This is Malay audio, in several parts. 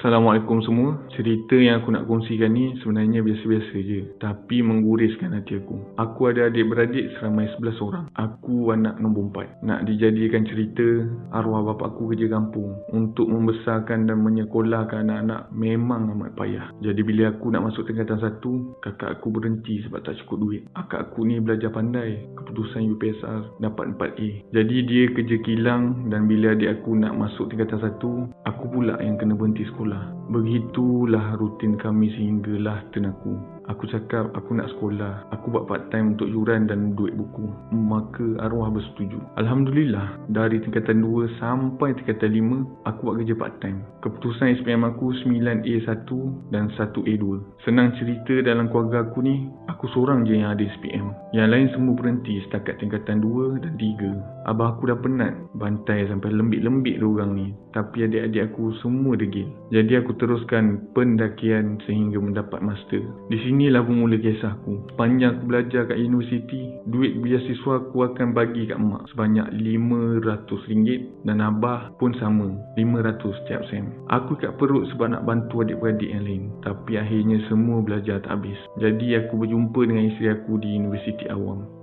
Assalamualaikum semua. Cerita yang aku nak kongsikan ni sebenarnya biasa-biasa je, tapi mengguriskan hati aku. Aku ada adik-beradik seramai 11 orang. Aku anak nombor 4. Nak dijadikan cerita, arwah bapa aku kerja kampung. Untuk membesarkan dan menyekolahkan anak-anak memang amat payah. Jadi bila aku nak masuk tingkatan 1, kakak aku berhenti sebab tak cukup duit. Akak aku ni belajar pandai, keputusan UPSR dapat 4A. Jadi dia kerja kilang, dan bila adik aku nak masuk tingkatan 1, aku pula yang kena berhenti sekolah. Begitulah rutin kami sehinggalah turn aku. Aku cakap aku nak sekolah. Aku buat part time untuk yuran dan duit buku. Maka arwah bersetuju. Alhamdulillah, dari tingkatan 2 sampai tingkatan 5, aku buat kerja part time. Keputusan SPM aku 9A1 dan 1A2. Senang cerita, dalam keluarga aku ni, aku seorang je yang ada SPM. Yang lain semua berhenti setakat tingkatan 2 dan 3. Abah aku dah penat bantai sampai lembik-lembik diorang ni. Tapi adik-adik aku semua degil. Jadi aku teruskan pendakian sehingga mendapat master. Di sinilah bermula kisahku. Sepanjang aku belajar kat universiti, duit beasiswa aku akan bagi kat mak sebanyak RM500 dan abah pun sama, 500 setiap sem. Aku kat perut sebab nak bantu adik-beradik yang lain. Tapi akhirnya semua belajar tak habis. Jadi aku berjumpa dengan isteri aku di Universiti Awang.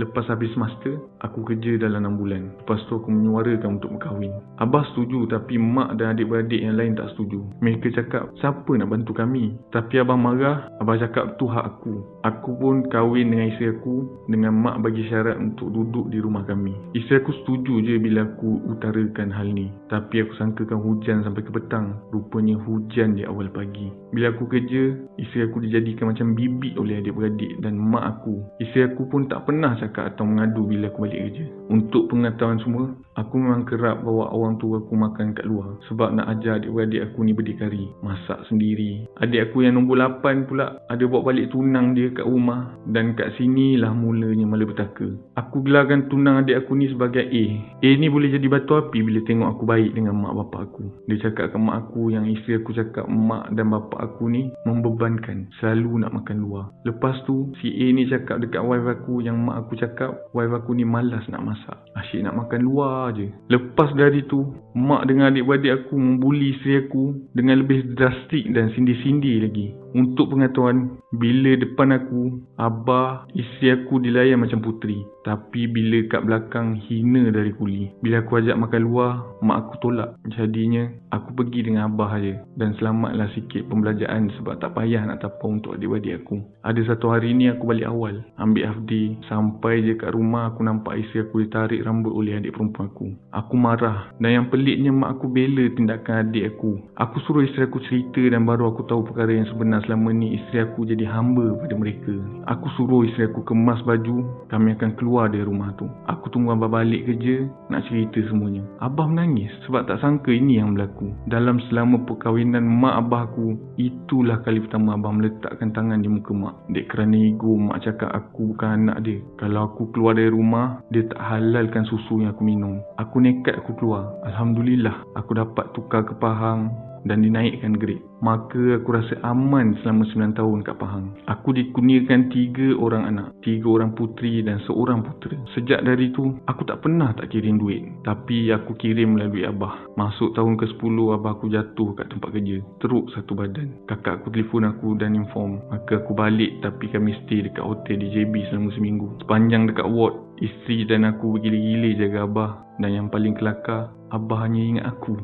Lepas habis master, aku kerja dalam 6 bulan. Lepas tu aku menyuarakan untuk berkahwin. Abah setuju, tapi mak dan adik-beradik yang lain tak setuju. Mereka cakap, siapa nak bantu kami? Tapi abah marah. Abah cakap tu hak aku. Aku pun kahwin dengan isteri aku, dengan mak bagi syarat untuk duduk di rumah kami. Isteri aku setuju je bila aku utarakan hal ni. Tapi aku sangkakan hujan sampai ke petang. Rupanya hujan di awal pagi. Bila aku kerja, isteri aku dijadikan macam bibik oleh adik-beradik dan mak aku. Isteri aku pun tak pernah cakap atau mengadu bila aku balik kerja. Untuk pengetahuan semua, aku memang kerap bawa orang tua aku makan kat luar sebab nak ajar adik-beradik aku ni berdikari, masak sendiri. Adik aku yang nombor 8 pula ada bawa balik tunang dia kat rumah, dan kat sinilah mulanya malapetaka. Aku gelarkan tunang adik aku ni sebagai A. A ni boleh jadi batu api bila tengok aku baik dengan mak bapak aku. Dia cakap ke mak aku yang isteri aku cakap mak dan bapak aku ni membebankan, selalu nak makan luar. Lepas tu si A ni cakap dekat wife aku yang mak aku cakap wife aku ni malas nak masak, asyik nak makan luar je. Lepas dari tu, mak dengan adik-beradik aku membuli isteri aku dengan lebih drastik dan sindi-sindi lagi. Untuk pengetahuan, bila depan aku, abah isteri aku dilayan macam puteri. Tapi bila kat belakang, hina dari kuli. Bila aku ajak makan luar, mak aku tolak. Jadinya, aku pergi dengan abah je. Dan selamatlah sikit pembelajaran sebab tak payah nak tapau untuk adik-beradik aku. Ada satu hari ni aku balik awal, ambil half day. Sampai je kat rumah, aku nampak isteri aku ditarik rambut oleh adik perempuan aku. Aku marah. Dan yang peliknya, mak aku bela tindakan adik aku. Aku suruh isteri aku cerita dan baru aku tahu perkara yang sebenar. Selama ni isteri aku jadi hamba pada mereka. Aku suruh isteri aku kemas baju, kami akan keluar dari rumah tu. Aku tunggu abah balik kerja nak cerita semuanya. Abah menangis sebab tak sangka ini yang berlaku. Dalam selama perkahwinan mak abah aku, itulah kali pertama abah meletakkan tangan di muka mak. Dek kerana ego, mak cakap aku bukan anak dia. Kalau aku keluar dari rumah, dia tak halalkan susu yang aku minum. Aku nekat aku keluar. Alhamdulillah, aku dapat tukar ke Pahang dan dinaikkan grade. Maka aku rasa aman selama 9 tahun kat Pahang. Aku dikurniakan 3 orang anak, 3 orang puteri dan seorang putera. Sejak dari tu, aku tak pernah tak kirim duit. Tapi aku kirim melalui abah. Masuk tahun ke-10, abah aku jatuh kat tempat kerja, teruk satu badan. Kakak aku telefon aku dan inform. Maka aku balik, tapi kami stay dekat hotel di JB selama seminggu. Sepanjang dekat ward, isteri dan aku bergila-gila jaga abah. Dan yang paling kelakar, abah hanya ingat aku.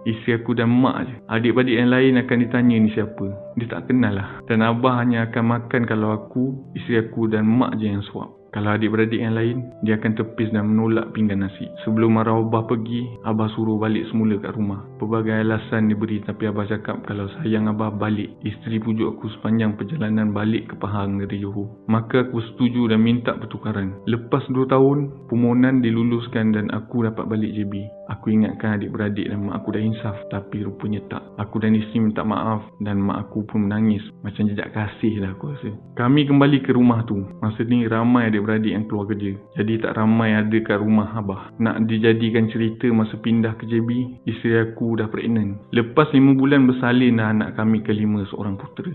Isteri aku dan mak je. Adik-beradik yang lain akan ditanya ni siapa. Dia tak kenal lah. Dan abah hanya akan makan kalau aku, isteri aku dan mak je yang suap. Kalau adik-beradik yang lain, dia akan tepis dan menolak pinggan nasi. Sebelum arwah abah pergi, abah suruh balik semula kat rumah. Pelbagai alasan diberi, tapi abah cakap kalau sayang abah balik. Isteri pujuk aku sepanjang perjalanan balik ke Pahang dari Johor. Maka aku setuju dan minta pertukaran. Lepas 2 tahun, permohonan diluluskan dan aku dapat balik JB. Aku ingatkan adik-beradik dan mak aku dah insaf, tapi rupanya tak. Aku dan isteri minta maaf dan mak aku pun menangis. Macam jejak kasih lah aku rasa. Kami kembali ke rumah tu. Masa ni ramai adik-beradik yang keluar kerja. Jadi tak ramai ada kat rumah abah. Nak dijadikan cerita, masa pindah ke JB, isteri aku dah pregnant. Lepas 5 bulan bersalin dah anak kami ke-5, seorang putera.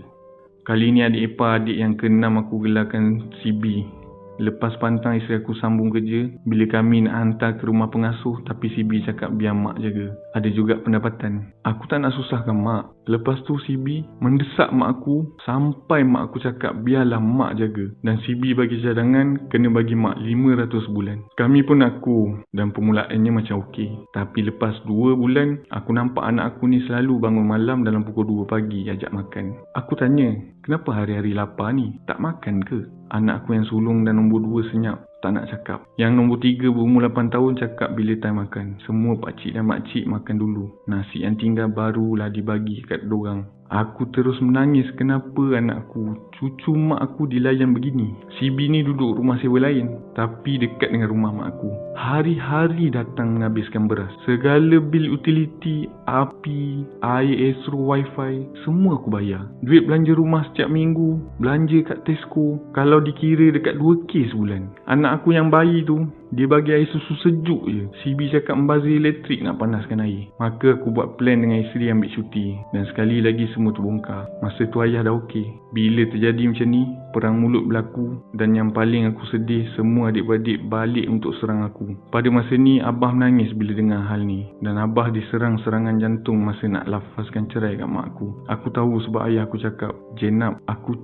Kali ni adik ipar adik yang ke-6 aku gelarkan CB. Lepas pantang isteri aku sambung kerja, bila kami nak hantar ke rumah pengasuh, tapi CB cakap biar mak jaga. ada juga pendapatan. Aku tak nak susahkan mak. Lepas tu CB mendesak mak aku sampai mak aku cakap biarlah mak jaga. Dan CB bagi cadangan kena bagi mak 500 bulan. Kami pun aku dan permulaannya macam okey. Tapi lepas 2 bulan, aku nampak anak aku ni selalu bangun malam dalam pukul 2 pagi ajak makan. Aku tanya, kenapa hari-hari lapar ni? Tak makan ke? Anak aku yang sulung dan nombor 2 senyap. Tak nak cakap. Yang nombor 3 berumur 8 tahun cakap bila time makan. Semua pakcik dan makcik makan dulu. Nasi yang tinggal barulah dibagi kat dorang. Aku terus menangis kenapa anakku, cucu mak aku dilayan begini. CB ni duduk rumah sewa lain tapi dekat dengan rumah mak aku. Hari-hari datang menghabiskan beras. Segala bil utility, api, air, Astro, wifi, semua aku bayar. Duit belanja rumah setiap minggu, belanja kat Tesco, kalau dikira dekat 2K sebulan. Anak aku yang bayi tu, dia bagi air susu sejuk je. CB cakap membazir elektrik nak panaskan air. Maka aku buat plan dengan isteri ambil cuti. Dan sekali lagi semua terbongkar. Masa tu ayah dah okey. Bila terjadi macam ni, perang mulut berlaku. Dan yang paling aku sedih, semua adik-beradik balik untuk serang aku. Pada masa ni, abah menangis bila dengar hal ni. Dan abah diserang serangan jantung masa nak lafazkan cerai kat mak aku. Aku tahu sebab ayah aku cakap, Jenab, aku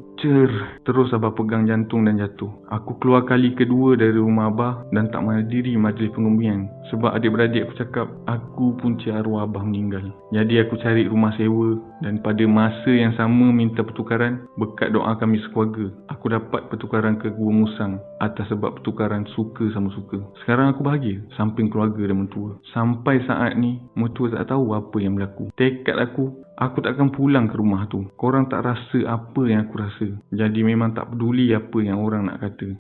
terus abah pegang jantung dan jatuh. Aku keluar kali kedua dari rumah abah dan tak menghadiri majlis pengembian sebab adik-beradik aku cakap aku punca arwah abah meninggal. Jadi aku cari rumah sewa dan pada masa yang sama minta pertukaran. Berkat doa kami sekeluarga, aku dapat pertukaran ke Gua Musang atas sebab pertukaran suka sama suka. Sekarang aku bahagia samping keluarga dan mentua. Sampai saat ni mentua tak tahu apa yang berlaku. Tekad aku takkan pulang ke rumah tu. Korang tak rasa apa yang aku rasa. Jadi memang tak peduli apa yang orang nak kata.